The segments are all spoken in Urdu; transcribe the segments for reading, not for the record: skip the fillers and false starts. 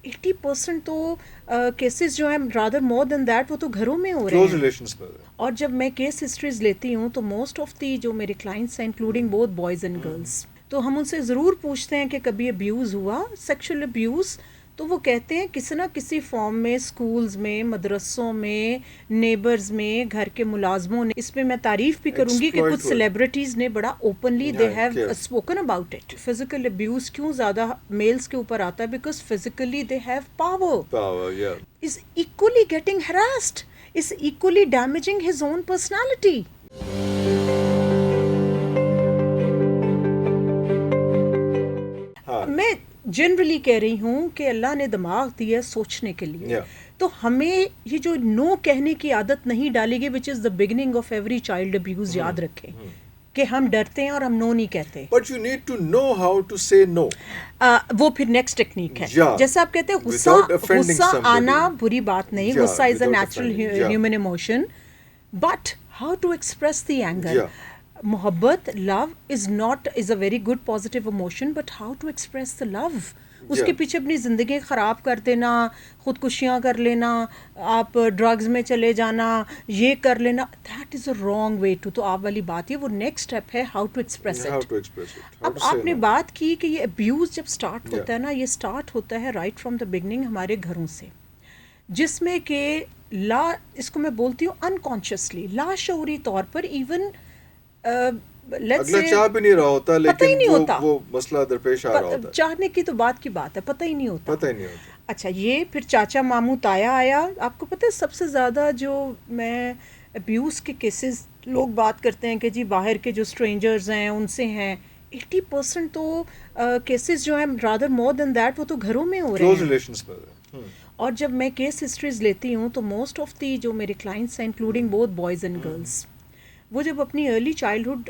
80% تو کیسز جو ہیں رادر مور دین دیٹ وہ تو گھروں میں ہو رہے کلوز ہیں. ریلیشنز میں. اور جب میں کیس ہسٹریز لیتی ہوں تو موسٹ آف دی جو میرے کلائنٹس ہیں including both boys and girls, تو ہم ان سے ضرور پوچھتے ہیں کہ کبھی ابیوز ہوا، سیکشل ابیوز، تو وہ کہتے ہیں کسی نہ کسی فارم میں، اسکولز میں، مدرسوں میں، نیبرز میں، گھر کے ملازموں نے. اس پہ میں تعریف بھی کروں گی کہ کچھ سیلیبریٹیز نے بڑا openly they have spoken about it. Physical abuse کیوں زیادہ میلز کے اوپر آتا ہے؟ Because physically they have power, is equally getting harassed, is equally damaging his own personality. میں جنرلی کہہ رہی ہوں کہ اللہ نے دماغ دیا سوچنے کے لیے، تو ہمیں یہ جو نو کہنے کی عادت نہیں ڈالی گئی which is the beginning of every child abuse، یاد رکھیں کہ ہم ڈرتے ہیں اور ہم نو نہیں کہتے. But you need to know how to say no. وہ پھر نیکسٹ ٹیکنیک ہے. جیسے آپ کہتے ہیں غصہ آنا بری بات نہیں، غصہ is a natural human emotion, but how to express the anger. محبت، love is a very good positive emotion, but how to express the love. اس کے پیچھے اپنی زندگی خراب کر دینا، خودکشیاں کر لینا، آپ ڈرگز میں چلے جانا، یہ کر لینا، that is a wrong way to. تو آپ والی بات یہ وہ نیکسٹ اسٹیپ ہے ہاؤ ٹو ایکسپریس اٹ. اب آپ نے بات کی کہ یہ ابیوز جب اسٹارٹ ہوتا ہے نا، یہ اسٹارٹ ہوتا ہے رائٹ فرام دا بگننگ ہمارے گھروں سے، جس میں کہ اس کو میں بولتی ہوں انکانشیسلی، لاشعوری طور پر، ایون اگلا چاہ بھی نہیں رہا ہوتا لیکن وہ مسئلہ درپیش آ رہا ہوتا ہے. چاہنے کی تو بات کی بات ہے، پتہ ہی نہیں ہوتا. اچھا، یہ پھر چاچا ماموں تایا آیا. آپ کو پتہ ہے سب سے زیادہ جو میں ابیوز کے کیسز لوگ بات کرتے ہیں کہ جی باہر کے جو اسٹرینجرز ہیں ان سے ہیں، 80% تو کیسز جو ہیں رادر مور دین دیٹ وہ تو گھروں میں ہو رہے ہیں، کلوز ریلیشنز میں. اور جب میں کیس ہسٹریز لیتی ہوں تو موسٹ آف دی جو میرے کلائنٹس ہیں including both boys and girls, وہ جب اپنی ارلی چائلڈہڈ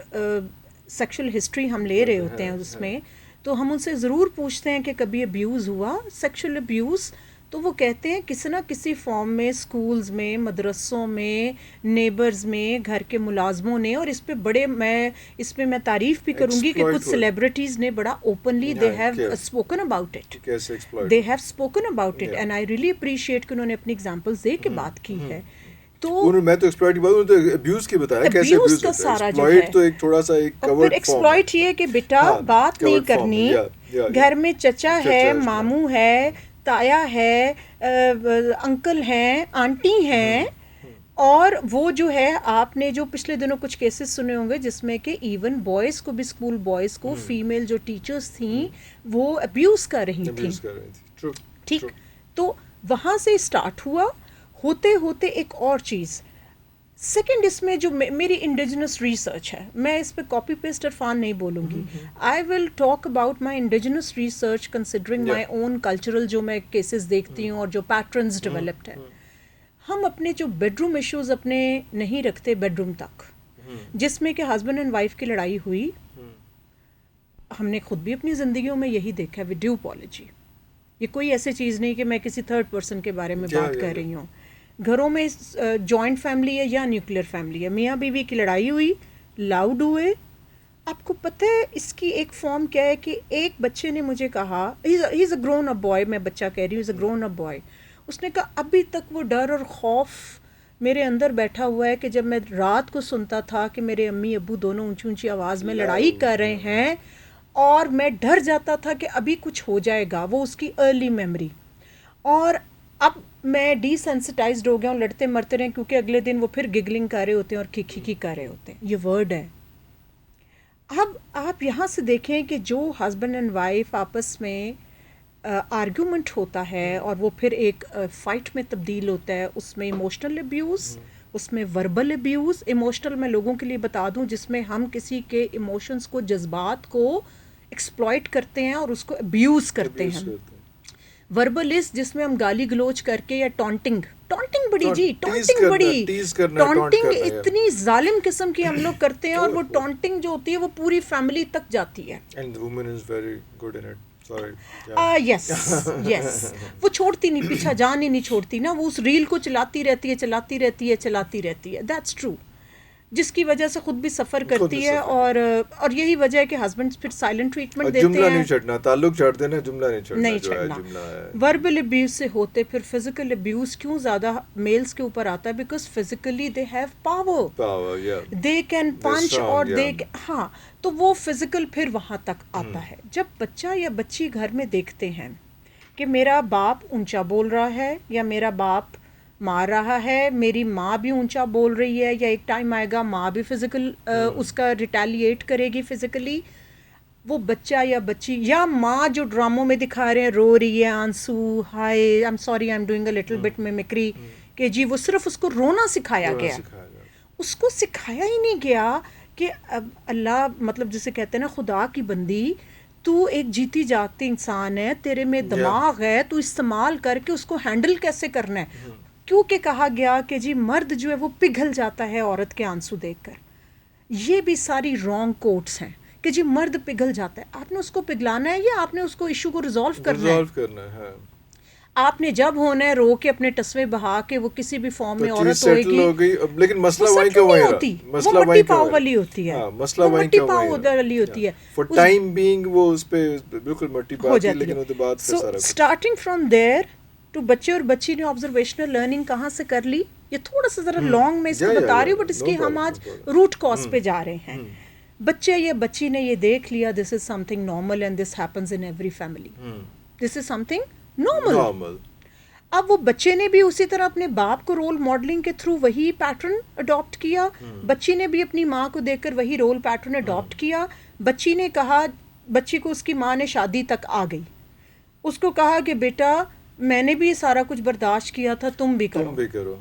سیکشل ہسٹری ہم لے رہے ہوتے ہیں اس میں، تو ہم ان سے ضرور پوچھتے ہیں کہ کبھی ابیوز ہوا، سیکشل ابیوز، تو وہ کہتے ہیں کسی نہ کسی فارم میں، اسکولز میں، مدرسوں میں، نیبرز میں، گھر کے ملازموں نے. اور اس پہ میں تعریف بھی کروں گی کہ کچھ سیلیبریٹیز نے بڑا openly they have spoken about it, they have spoken about it, and I really appreciate کہ انہوں نے اپنی ایگزامپلز دے کے بات کی ہے. تو میں تو ایکسپلائٹ کی بات، ابیوز کی بتایا کیسے ابیوز کا سارا جو ہے تو ایک تھوڑا سا ایک کورڈ فارم. ایکسپلائٹ یہ کہ بیٹا بات نہیں کرنی، گھر میں چچا ہے، ماموں ہے، تایا ہے، انکل ہیں، آنٹی ہیں، اور وہ جو ہے آپ نے جو پچھلے دنوں کچھ کیسز سنے ہوں گے جس میں کہ ایون بوائز کو بھی، اسکول بوائز کو فیمیل جو ٹیچرز تھیں وہ ابیوز کر رہی تھیں. ٹھیک، تو وہاں سے اسٹارٹ ہوا. ہوتے ہوتے ایک اور چیز سیکنڈ، اس میں جو میری انڈیجنس ریسرچ ہے، میں اس پہ کاپی پیسٹ عرفان نہیں بولوں گی. I will talk about my indigenous research considering my own cultural جو میں کیسز دیکھتی ہوں اور جو پیٹرنز ڈیولپڈ ہیں. ہم اپنے جو بیڈ روم ایشوز اپنے نہیں رکھتے بیڈ روم تک، جس میں کہ ہسبینڈ اینڈ وائف کی لڑائی ہوئی. ہم نے خود بھی اپنی زندگیوں میں یہی دیکھا ہے، ود ڈیو اپالوجی. یہ کوئی ایسی چیز نہیں کہ میں کسی تھرڈ پرسن کے بارے میں بات کر رہی ہوں. گھروں میں جوائنٹ فیملی ہے یا نیوکلیر فیملی ہے، میاں بیوی کی لڑائی ہوئی، لاؤڈ ہوئے. آپ کو پتہ ہے اس کی ایک فارم کیا ہے کہ ایک بچے نے مجھے کہا، ہی از اے گرون اپ بوائے، میں بچہ کہہ رہی ہوں، از اے گرون اپ بوائے. اس نے کہا ابھی تک وہ ڈر اور خوف میرے اندر بیٹھا ہوا ہے کہ جب میں رات کو سنتا تھا کہ میرے امی ابو دونوں اونچی اونچی آواز میں لڑائی کر رہے ہیں، اور میں ڈر جاتا تھا کہ ابھی کچھ ہو جائے گا. وہ اس کی ارلی میموری. اور اب میں ڈی سینسٹائزڈ ہو گیا ہوں، لڑتے مرتے رہے، کیونکہ اگلے دن وہ پھر گگلنگ کر رہے ہوتے ہیں اور کھی کر رہے ہوتے ہیں. یہ ورڈ ہے. اب آپ یہاں سے دیکھیں کہ جو ہسبینڈ اینڈ وائف آپس میں آرگیومنٹ ہوتا ہے اور وہ پھر ایک فائٹ میں تبدیل ہوتا ہے، اس میں ایموشنل ابیوز، اس میں وربل ابیوز. ایموشنل میں لوگوں کے لیے بتا دوں جس میں ہم کسی کے ایموشنز کو، جذبات کو ایکسپلائٹ کرتے ہیں اور اس کو ابیوز کرتے ہیں. وربل از جس میں ہم گالی گلوچ کر کے، یا ٹونٹنگ بڑی ٹونٹنگ اتنی ظالم قسم کی ہم لوگ کرتے ہیں، اور وہ ٹونٹنگ جو ہوتی ہے وہ پوری فیملی تک جاتی ہے. یس وہ چھوڑتی نہیں، پیچھا جان ہی نہیں چھوڑتی نا، وہ اس ریل کو چلاتی رہتی ہے. That's true. جس کی وجہ سے خود بھی سفر کرتی ہے, اور یہی وجہ ہے کہ ہسبینڈ پھر سائلنٹ ٹریٹمنٹ دیتے ہیں. جملہ نہیں چھڑنا, تعلق چھڑ دینا, جملہ نہیں چھڑنا. وربل ابیوز سے ہوتے پھر فزیکل ابیوز کیوں زیادہ میلز کے اوپر آتا ہے؟ Because physically they have power, they can punch, اور دے ہاں, تو وہ فزیکل پھر وہاں تک آتا ہے. جب بچہ یا بچی گھر میں دیکھتے ہیں کہ میرا باپ اونچا بول رہا ہے, یا میرا باپ مار رہا ہے, میری ماں بھی اونچا بول رہی ہے, یا ایک ٹائم آئے گا ماں بھی فزیکل اس کا ریٹیلیٹ کرے گی فزیکلی, وہ بچہ یا بچی, یا ماں جو ڈراموں میں دکھا رہے ہیں رو رہی ہے, آنسو, ہائے I am sorry I am doing a little bit mimicry, کہ جی وہ صرف اس کو رونا سکھایا گیا, اس کو سکھایا ہی نہیں گیا کہ اللہ مطلب جسے کہتے ہیں نا خدا کی بندی, تو ایک جیتی جاگتی انسان ہے, تیرے میں دماغ ہے, تو استعمال کر کے اس کو ہینڈل کیسے کرنا ہے. کیونکہ کہا گیا کہ جی مرد جو ہے وہ پگھل جاتا ہے عورت کے آنسو دیکھ کر. یہ بھی ساری رانگ کوٹس ہیں کہ جی مرد پگھل جاتا ہے. آپ نے اس کو پگھلانا ہے یا آپ نے اس کو ایشو کو ریزالو کرنا ہے. آپ نے جب ہونا ہے رو کے اپنے ٹسوے بہا کے, وہ کسی بھی فارم میں عورت ہوئے گی, لیکن مسئلہ وہیں کا وہیں ہوتی, وہ مٹی پاؤ والی ہوتی ہے, مسئلہ وہیں کا پاؤ والی ہوتی ہے, فور ٹائم بینگ وہ اس پہ بالکل مٹی پاؤ ہوتی ہے, لیکن وہ بعد سے سارا اسٹارٹنگ فرام دیر ٹو بچے اور بچی نے آبزرویشنل لرننگ کہاں سے کر لی. یہ تھوڑا سا ذرا لانگ میں اس کو بتا رہی ہوں, بٹ اس کی ہم آج روٹ کاز پہ جا رہے ہیں. بچے یا بچی نے یہ دیکھ لیا this is something normal and this happens in every family, this is something normal. اب وہ بچے نے بھی اسی طرح اپنے باپ کو رول ماڈلنگ کے تھرو وہی پیٹرن اڈاپٹ کیا, بچی نے بھی اپنی ماں کو دیکھ کر وہی رول پیٹرن اڈاپٹ کیا. بچی نے کہا, بچی کو اس کی ماں نے شادی تک آ گئی, اس کو کہا کہ بیٹا میں نے بھی یہ سارا کچھ برداشت کیا تھا, تم بھی کرو.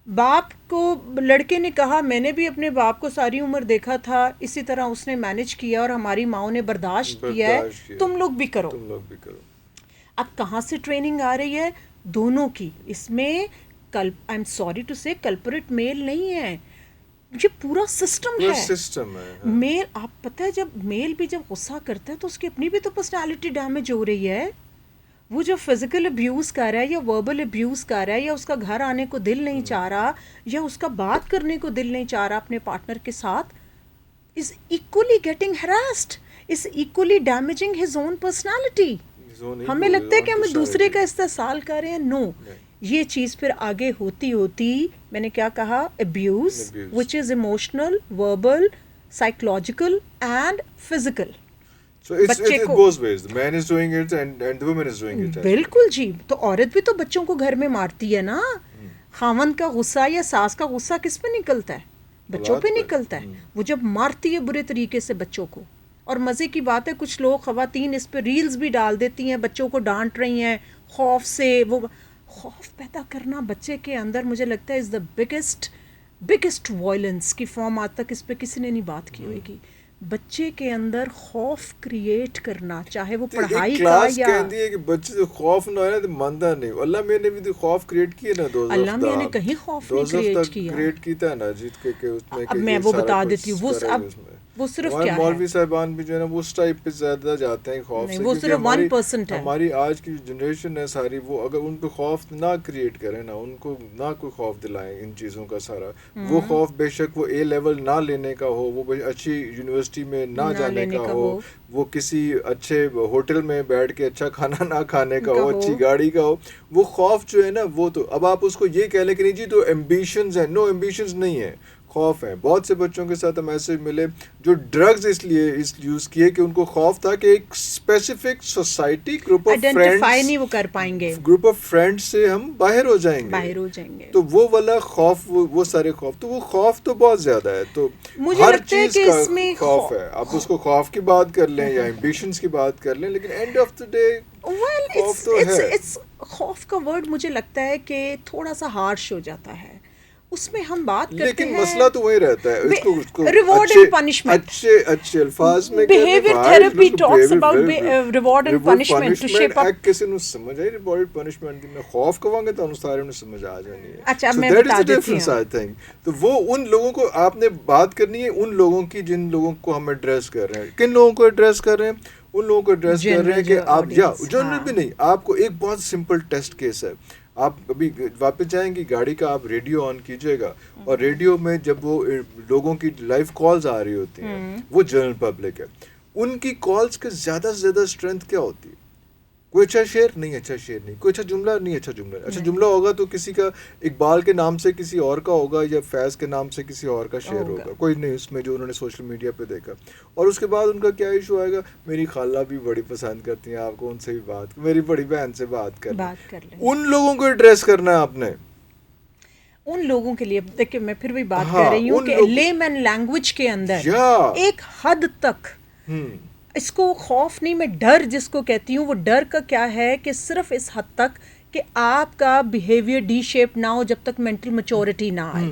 باپ کو لڑکے نے کہا میں نے بھی اپنے باپ کو ساری عمر دیکھا تھا, اسی طرح اس نے مینج کیا اور ہماری ماؤں نے برداشت کیا ہے, تم لوگ بھی کرو. اب کہاں سے ٹریننگ آ رہی ہے؟ دونوں کی. اس میں آئی ایم سوری ٹو سے کلپریٹ میل نہیں ہے, یہ پورا سسٹم ہے. میل, آپ پتہ ہے جب میل بھی جب غصہ کرتا ہے تو اس کی اپنی بھی تو پرسنالٹی ڈیمیج ہو رہی ہے. وہ جو فزیکل ابیوز کر رہا ہے یا وربل ابیوز کر رہا ہے, یا اس کا گھر آنے کو دل نہیں چاہ رہا, یا اس کا بات کرنے کو دل نہیں چاہ رہا اپنے پارٹنر کے ساتھ, is equally getting harassed, is equally damaging his own personality. ہمیں لگتا ہے کہ ہم دوسرے کا استحصال کر رہے ہیں. نو, یہ چیز پھر آگے ہوتی میں نے کیا کہا, abuse which is emotional, verbal, psychological and physical. So it goes ways. The man is doing it and the woman is doing it. بالکل جی. تو عورت بھی تو بچوں کو گھر میں مارتی ہے نا. خاوند کا غصہ یا ساس کا غصہ کس پہ نکلتا ہے؟ بچوں پہ نکلتا ہے. وہ جب مارتی ہے برے طریقے سے بچوں کو. اور مزے کی بات ہے کچھ لوگ خواتین اس پہ ریلز بھی ڈال دیتی ہیں, بچوں کو ڈانٹ رہی ہیں خوف سے. وہ خوف پیدا کرنا بچے کے اندر مجھے لگتا ہے از دا بگیسٹ وائلنس کی فارم. آج تک اس پہ کسی نے نہیں بات کی ہوئے گی. بچے کے اندر خوف کریٹ کرنا, چاہے وہ پڑھائی کا یا کہتی ہے کہ بچے سے خوف نہ ہے تو مانتا نہیں. اللہ میں نے بھی تو خوف کریٹ کیا نا, اللہ میں نے کہیں خوف نہیں کریٹ کیتا ہے نا جیت کے اس میں. اب میں وہ بتا دیتی ہوں, وہ صرف کیا ہے, مولوی صاحبان بھی جو ہے نا وہ اس ٹائپ پہ زیادہ جاتے ہیں خوف سے. وہ صرف 1% ہے. ہماری آج کی جنریشن ہے ساری, وہ اگر ان پہ خوف نہ کریٹ کریں نا, ان کو نہ کوئی خوف دلائیں ان چیزوں کا سارا, وہ خوف بے شک وہ اے لیول نہ لینے کا ہو, وہ اچھی یونیورسٹی میں نہ جانے کا ہو, وہ کسی اچھے ہوٹل میں بیٹھ کے اچھا کھانا نہ کھانے کا ہو, اچھی گاڑی کا ہو, وہ خوف جو ہے نا وہ تو اب آپ اس کو یہ کہہ لیں کہ نہیں جی تو ایمبیشنز ہیں. نو, ایمبیشنز نہیں ہیں, خوف ہیں. بہت سے بچوں کے ساتھ ہم ایسے ملے جو ڈرگز اس لیے یوز کیے کہ ان کو خوف تھا کہ ایک specific society group of friends نہیں وہ کر پائیں گے, گروپ آف فرینڈز سے ہم باہر ہو جائیں گے. تو وہ والا خوف, وہ سارے خوف, تو وہ خوف تو بہت زیادہ ہے. تو ہر چیز کا خوف ہے. آپ اس کو خوف کی بات کر لیں یا ایمبیشنز کی بات کر لیں, لیکن اینڈ آف دا ڈے خوف تو ہے. خوف کا ورڈ مجھے لگتا ہے کہ تھوڑا سا ہارش ہو جاتا ہے. اس میں ہم بات کرتے ہیں, لیکن مسئلہ تو وہی رہتا ہے. اس کو ریوارڈ اینڈ پنشمنٹ, اچھے الفاظ میں behaviour therapy talks about reward and punishment to shape up. کسی نے سمجھ آئی ریوارڈ اینڈ پنشمنٹ میں خوف کہوں گے تو ان سارے نے سمجھ آ جانی ہے. اچھا میں بتا دیتی ہوں. آئی تھنک تو وہ ان لوگوں کو آپ نے بات کرنی ہے, ان لوگوں کی جن لوگوں کو ہم ایڈریس کر رہے ہیں. کن لوگوں کو ایڈریس کر رہے ہیں؟ ان لوگوں کو ایڈریس کر رہے ہیں کہ آپ, یا جنرل بھی نہیں, آپ کو ایک بہت سمپل ٹیسٹ کیس ہے. آپ ابھی واپس جائیں گی گاڑی کا، آپ ریڈیو آن کیجیے گا، اور ریڈیو میں جب وہ لوگوں کی لائیو کالز آ رہی ہوتی ہیں، وہ جنرل پبلک ہے، ان کی کالز کے زیادہ سے زیادہ اسٹرینتھ کیا ہوتی ہے؟ کوئی اچھا شعر نہیں، اچھا شعر نہیں، کوئی اچھا جملہ نہیں، اچھا جملہ، اچھا جملہ ہوگا تو کسی کا اقبال کے نام سے کسی اور کا ہوگا، یا فیض کے نام سے کسی اور کا شعر ہوگا، کوئی نہیں اس میں جو انہوں نے سوشل میڈیا پہ دیکھا. اور اس کے بعد ان کا کیا ایشو آئے گا، میری خالہ بھی بڑی پسند کرتی ہیں آپ کو، ان سے بھی بات، میری بڑی بہن سے بات کر لیں. ان لوگوں کو ایڈریس کرنا ہے آپ نے، ان لوگوں کے لیے. دیکھیں میں پھر بھی بات کر رہی ہوں کہ لے مین لینگویج کے اندر ایک حد تک اس کو خوف نہیں، میں ڈر جس کو کہتی ہوں، وہ ڈر کا کیا ہے کہ صرف اس حد تک کہ آپ کا بیہیویئر ڈی شیپ نہ ہو جب تک مینٹل میچورٹی نہ آئے.